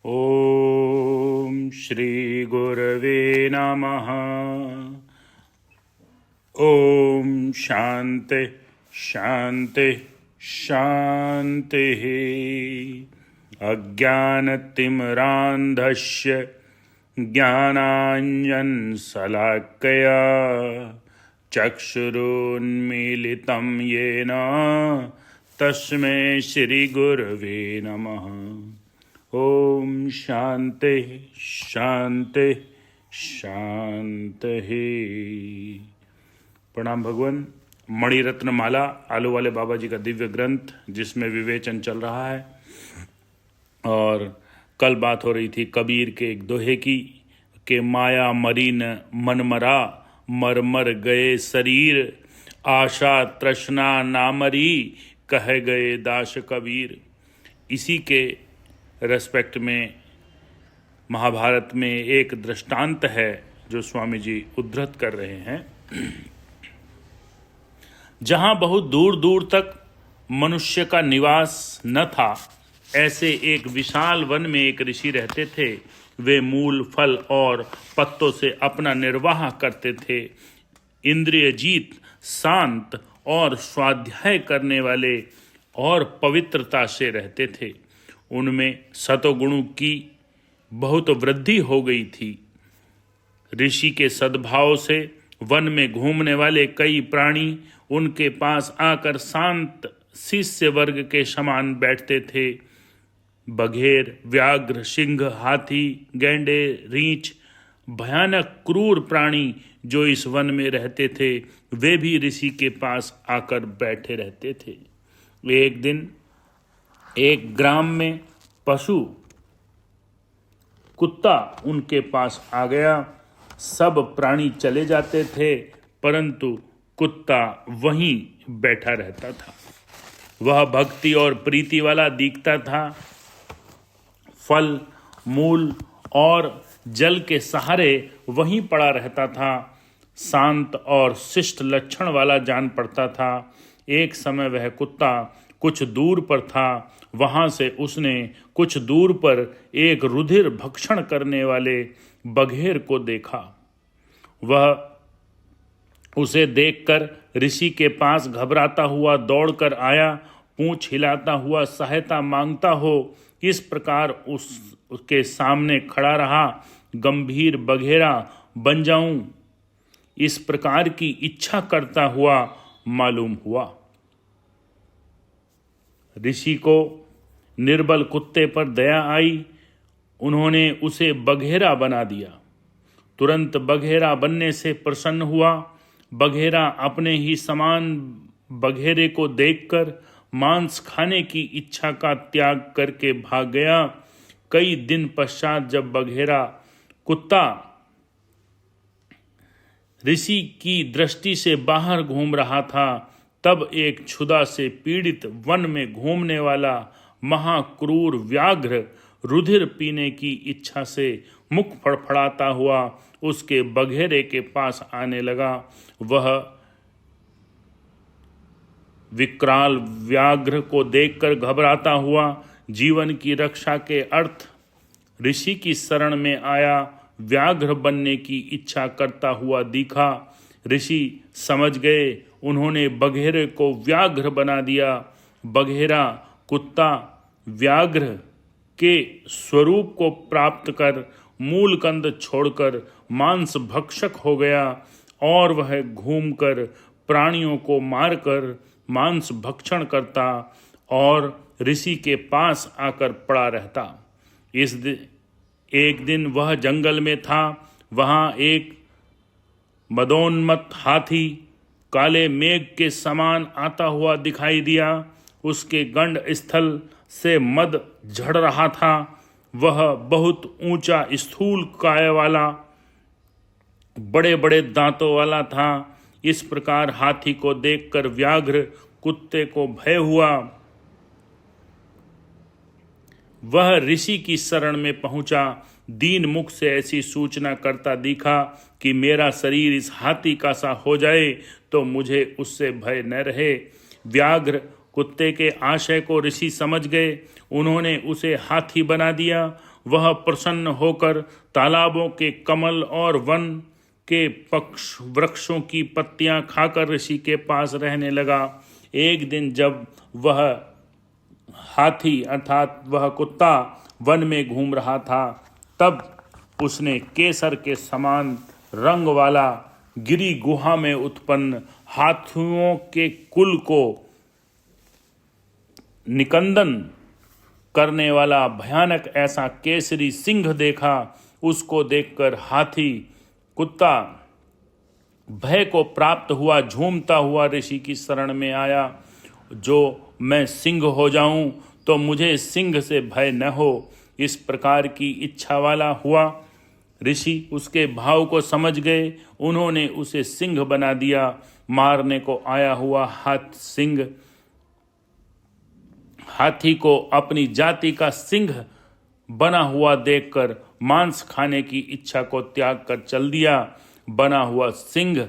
ओम श्री गुरवे नमः। ओम शांति शांति शांति। अज्ञानतिमिरान्धस्य ज्ञानाञ्जनशलाकया चक्षुरुन्मीलितं येन तस्मै श्रीगुरवे नमः। ओम शांति शांति शांति। प्रणाम भगवान। मणिरत्न माला आलू वाले बाबा जी का दिव्य ग्रंथ जिसमें विवेचन चल रहा है। और कल बात हो रही थी कबीर के एक दोहे की कि माया मरी न मन मरा, मर मर गए शरीर, आशा तृष्णा ना मरी, कह गए दास कबीर। इसी के रेस्पेक्ट में महाभारत में एक दृष्टांत है जो स्वामी जी उद्धृत कर रहे हैं। जहां बहुत दूर दूर तक मनुष्य का निवास न था, ऐसे एक विशाल वन में एक ऋषि रहते थे। वे मूल, फल और पत्तों से अपना निर्वाह करते थे। इंद्रिय जीत, शांत और स्वाध्याय करने वाले और पवित्रता से रहते थे। उनमें सतोगुणों की बहुत वृद्धि हो गई थी। ऋषि के सद्भाव से वन में घूमने वाले कई प्राणी उनके पास आकर शांत शिष्य वर्ग के समान बैठते थे। बघेर, व्याघ्र, सिंह, हाथी, गैंडे, रीछ, भयानक क्रूर प्राणी जो इस वन में रहते थे, वे भी ऋषि के पास आकर बैठे रहते थे। एक दिन एक ग्राम में पशु कुत्ता उनके पास आ गया। सब प्राणी चले जाते थे, परंतु कुत्ता वहीं बैठा रहता था। वह भक्ति और प्रीति वाला दिखता था। फल, मूल और जल के सहारे वहीं पड़ा रहता था। शांत और शिष्ट लक्षण वाला जान पड़ता था। एक समय वह कुत्ता कुछ दूर पर था। वहां से उसने कुछ दूर पर एक रुधिर भक्षण करने वाले बघेर को देखा। वह उसे देखकर ऋषि के पास घबराता हुआ दौड़कर आया, पूंछ हिलाता हुआ सहायता मांगता हो इस प्रकार उसके सामने खड़ा रहा। गंभीर बघेरा बन जाऊं, इस प्रकार की इच्छा करता हुआ मालूम हुआ। ऋषि को निर्बल कुत्ते पर दया आई। उन्होंने उसे बघेरा बना दिया। तुरंत बघेरा बनने से प्रसन्न हुआ। बघेरा अपने ही समान बघेरे को देखकर मांस खाने की इच्छा का त्याग करके भाग गया। कई दिन पश्चात जब बघेरा कुत्ता ऋषि की दृष्टि से बाहर घूम रहा था, तब एक क्षुधा से पीड़ित वन में घूमने वाला महाक्रूर व्याघ्र रुधिर पीने की इच्छा से मुख फड़फड़ाता हुआ उसके बघेरे के पास आने लगा। वह विकराल व्याघ्र को देखकर घबराता हुआ जीवन की रक्षा के अर्थ ऋषि की शरण में आया। व्याघ्र बनने की इच्छा करता हुआ दिखा। ऋषि समझ गए। उन्होंने बघेरे को व्याघ्र बना दिया। बघेरा कुत्ता व्याघ्र के स्वरूप को प्राप्त कर मूल कंद छोड़कर मांस भक्षक हो गया और वह घूमकर प्राणियों को मारकर मांस भक्षण करता और ऋषि के पास आकर पड़ा रहता। एक दिन वह जंगल में था। वहां एक मदोन्मत्त हाथी काले मेघ के समान आता हुआ दिखाई दिया। उसके गंड स्थल से मद झड़ रहा था। वह बहुत ऊंचा, स्थूल काय वाला, बड़े बड़े दांतों वाला था। इस प्रकार हाथी को देखकर व्याघ्र कुत्ते को भय हुआ। वह ऋषि की शरण में पहुंचा। दीन मुख से ऐसी सूचना करता दिखा कि मेरा शरीर इस हाथी का सा हो जाए तो मुझे उससे भय न रहे। व्याघ्र कुत्ते के आशय को ऋषि समझ गए। उन्होंने उसे हाथी बना दिया। वह प्रसन्न होकर तालाबों के कमल और वन के पक्ष वृक्षों की पत्तियां खाकर ऋषि के पास रहने लगा। एक दिन जब वह हाथी अर्थात वह कुत्ता वन में घूम रहा था, तब उसने केसर के समान रंग वाला गिरी गुहा में उत्पन्न हाथियों के कुल को निकंदन करने वाला भयानक ऐसा केसरी सिंह देखा। उसको देखकर हाथी कुत्ता भय को प्राप्त हुआ, झूमता हुआ ऋषि की शरण में आया। जो मैं सिंह हो जाऊं तो मुझे सिंह से भय न हो, इस प्रकार की इच्छा वाला हुआ। ऋषि उसके भाव को समझ गए। उन्होंने उसे सिंह बना दिया। मारने को आया हुआ हाथी को अपनी जाति का सिंह बना हुआ देखकर मांस खाने की इच्छा को त्याग कर चल दिया। बना हुआ सिंह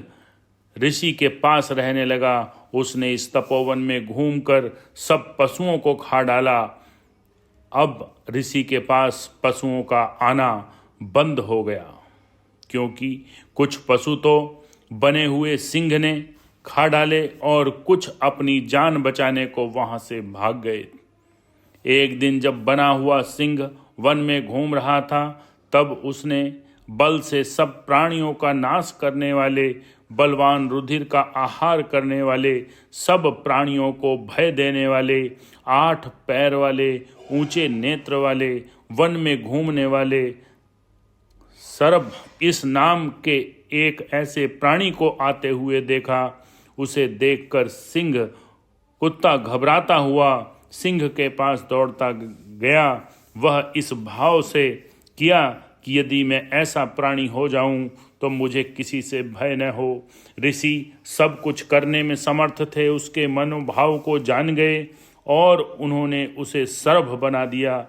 ऋषि के पास रहने लगा। उसने इस तपोवन में घूमकर सब पशुओं को खा डाला। अब ऋषि के पास पशुओं का आना बंद हो गया, क्योंकि कुछ पशु तो बने हुए सिंह ने खा डाले और कुछ अपनी जान बचाने को वहां से भाग गए। एक दिन जब बना हुआ सिंह वन में घूम रहा था, तब उसने बल से सब प्राणियों का नाश करने वाले बलवान रुधिर का आहार करने वाले सब प्राणियों को भय देने वाले 8 पैर वाले ऊंचे नेत्र वाले वन में घूमने वाले सरभ इस नाम के एक ऐसे प्राणी को आते हुए देखा। उसे देखकर सिंह कुत्ता घबराता हुआ सिंह के पास दौड़ता गया। वह इस भाव से किया कि यदि मैं ऐसा प्राणी हो जाऊं तो मुझे किसी से भय न हो। ऋषि सब कुछ करने में समर्थ थे, उसके मनोभाव को जान गए और उन्होंने उसे सरभ बना दिया।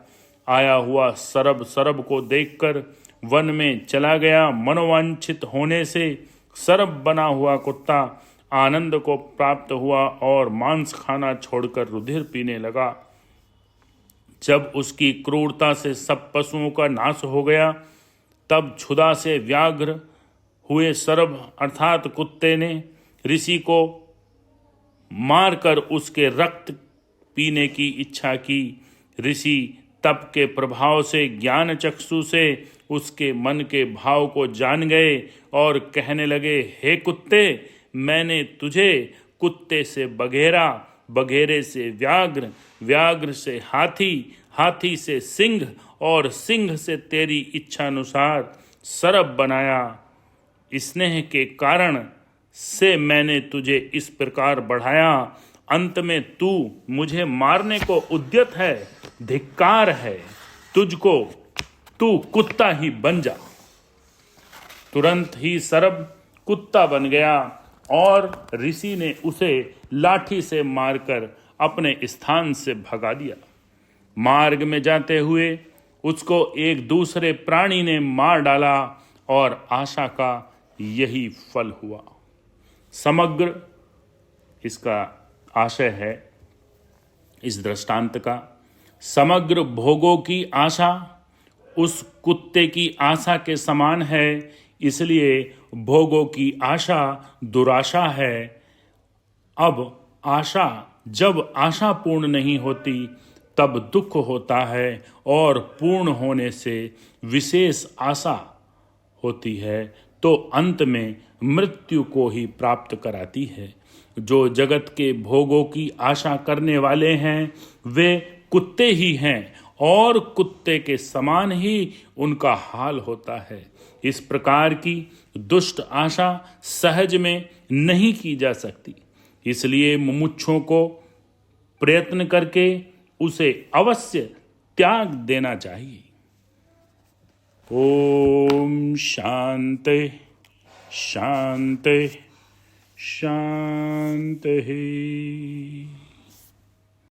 आया हुआ सरभ को देखकर वन में चला गया। मनोवांछित होने से सरभ बना हुआ कुत्ता आनंद को प्राप्त हुआ और मांस खाना छोड़कर रुधिर पीने लगा। जब उसकी क्रूरता से सब पशुओं का नाश हो गया, तब क्षुधा से व्याघ्र हुए सरभ अर्थात कुत्ते ने ऋषि को मारकर उसके रक्त पीने की इच्छा की। ऋषि तप के प्रभाव से ज्ञान चक्षु से उसके मन के भाव को जान गए और कहने लगे, हे कुत्ते, मैंने तुझे कुत्ते से बघेरा, बघेरे से व्याघ्र, व्याघ्र से हाथी, हाथी से सिंह और सिंह से तेरी इच्छानुसार सरभ बनाया। स्नेह के कारण से मैंने तुझे इस प्रकार बढ़ाया। अंत में तू मुझे मारने को उद्यत है। धिक्कार है तुझको, तू कुत्ता ही बन जा। तुरंत ही सरभ कुत्ता बन गया और ऋषि ने उसे लाठी से मारकर अपने स्थान से भगा दिया। मार्ग में जाते हुए उसको एक दूसरे प्राणी ने मार डाला और आशा का यही फल हुआ। समग्र इसका आशय है इस दृष्टांत का, समग्र भोगों की आशा उस कुत्ते की आशा के समान है, इसलिए भोगों की आशा दुराशा है। अब आशा जब आशा पूर्ण नहीं होती तब दुख होता है और पूर्ण होने से विशेष आशा होती है तो अंत में मृत्यु को ही प्राप्त कराती है। जो जगत के भोगों की आशा करने वाले हैं वे कुत्ते ही हैं और कुत्ते के समान ही उनका हाल होता है। इस प्रकार की दुष्ट आशा सहज में नहीं की जा सकती, इसलिए मुमुक्षुओं को प्रयत्न करके उसे अवश्य त्याग देना चाहिए। ओम शांति शांति शांति।